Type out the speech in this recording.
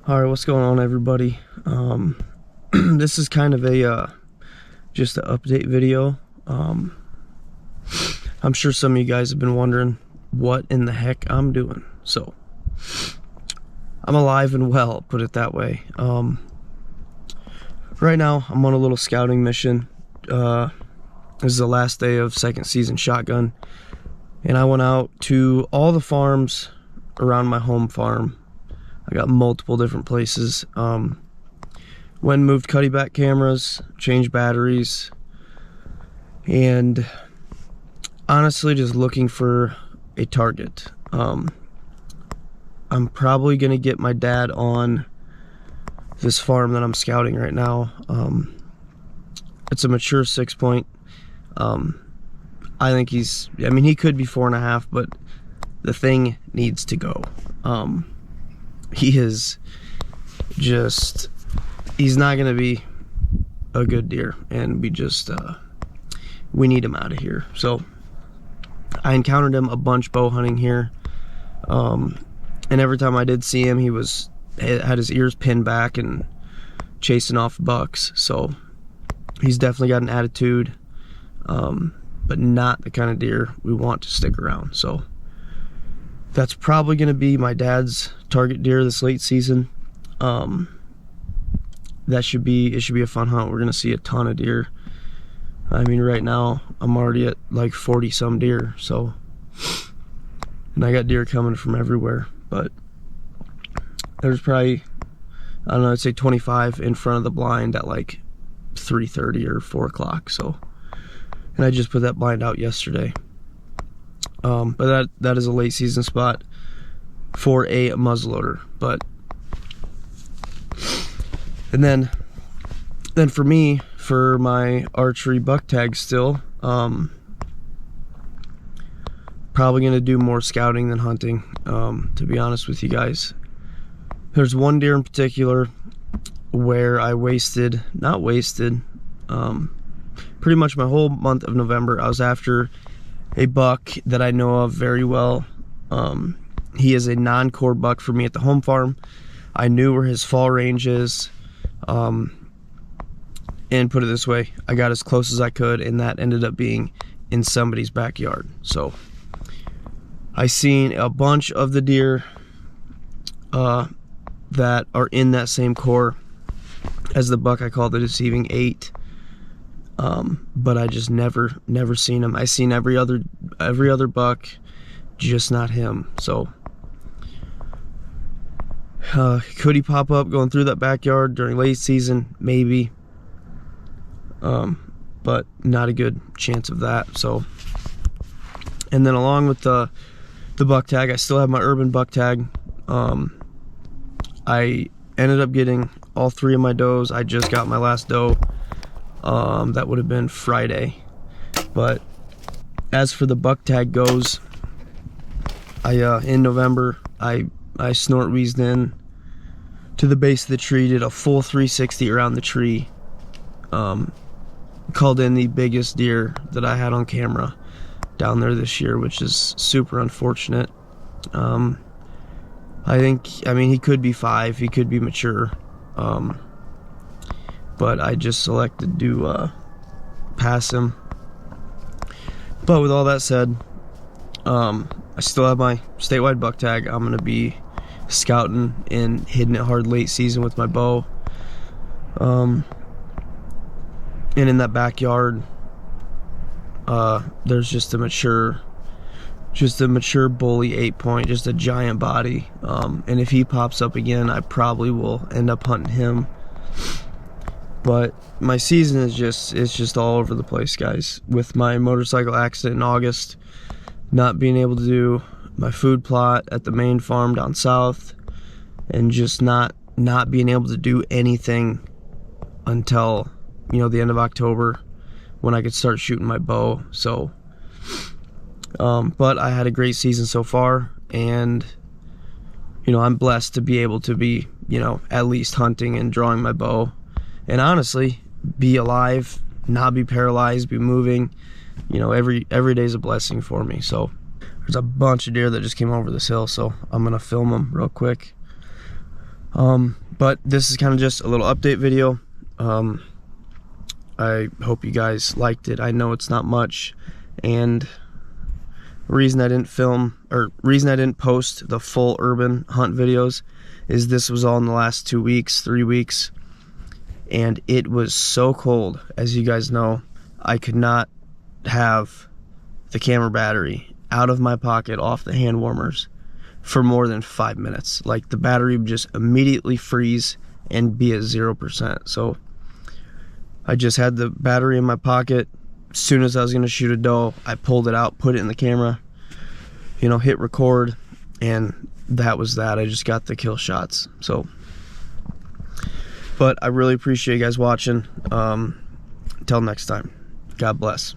All right, what's going on, everybody? This is kind of a just an update video. I'm sure some of you guys have been wondering what in the heck I'm doing. So I'm alive and well, put it that way. Right now I'm on a little scouting mission. This is the last day of second season shotgun, and I went out to all the farms around my home farm. I got multiple different places. Went and moved cutty back cameras, changed batteries, and honestly just looking for a target. I'm probably gonna get my dad on this farm that I'm scouting right now. It's a mature 6-point. I think he could be 4.5, but the thing needs to go. He is just, he's not going to be a good deer, and we need him out of here. So I encountered him a bunch bow hunting here, and every time I did see him, he had his ears pinned back and chasing off bucks. So he's definitely got an attitude, but not the kind of deer we want to stick around. So that's probably going to be my dad's target deer this late season. It should be a fun hunt. We're going to see a ton of deer. I mean, right now I'm already at like 40 some deer. So, and I got deer coming from everywhere, but there's probably, I don't know, I'd say 25 in front of the blind at like 3:30 or 4 o'clock. So, and I just put that blind out yesterday. But that is a late season spot for a muzzleloader. But and then for me, for my archery buck tag still, probably gonna do more scouting than hunting, to be honest with you guys. There's one deer in particular where I wasted pretty much my whole month of November. I was after a buck that I know of very well. He is a non-core buck for me at the home farm. I knew where his fall range is, and put it this way, I got as close as I could, and that ended up being in somebody's backyard. So I seen a bunch of the deer that are in that same core as the buck I call the Deceiving 8. But I just never seen him. I seen every other buck, just not him. So could he pop up going through that backyard during late season? Maybe, but not a good chance of that. So, and then along with the buck tag, I still have my urban buck tag. I ended up getting all 3 of my does. I just got my last doe. That would have been Friday. But as for the buck tag goes, in November I snort wheezed in to the base of the tree, did a full 360 around the tree, called in the biggest deer that I had on camera down there this year, which is super unfortunate. I mean he could be 5, he could be mature, but I just selected to pass him. But with all that said, I still have my statewide buck tag. I'm gonna be scouting and hitting it hard late season with my bow. And in that backyard, there's just a mature bully 8-point, just a giant body. And if he pops up again, I probably will end up hunting him. But my season is just all over the place, guys. With my motorcycle accident in August, not being able to do my food plot at the main farm down south, and just not being able to do anything until, the end of October, when I could start shooting my bow. So, but I had a great season so far, and I'm blessed to be able to be, at least hunting and drawing my bow. And honestly, be alive, not be paralyzed, be moving. Every day's a blessing for me. So there's a bunch of deer that just came over this hill, so I'm gonna film them real quick. But this is kind of just a little update video. I hope you guys liked it. I know it's not much, and reason I didn't post the full urban hunt videos is this was all in the last 2 weeks, 3 weeks, and it was so cold. As you guys know, I could not have the camera battery out of my pocket off the hand warmers for more than 5 minutes. Like, the battery would just immediately freeze and be at 0%. So I just had the battery in my pocket. As soon as I was gonna shoot a doe, I pulled it out, put it in the camera, you know, hit record, and that was that. I just got the kill shots. So, but I really appreciate you guys watching. Until next time, God bless.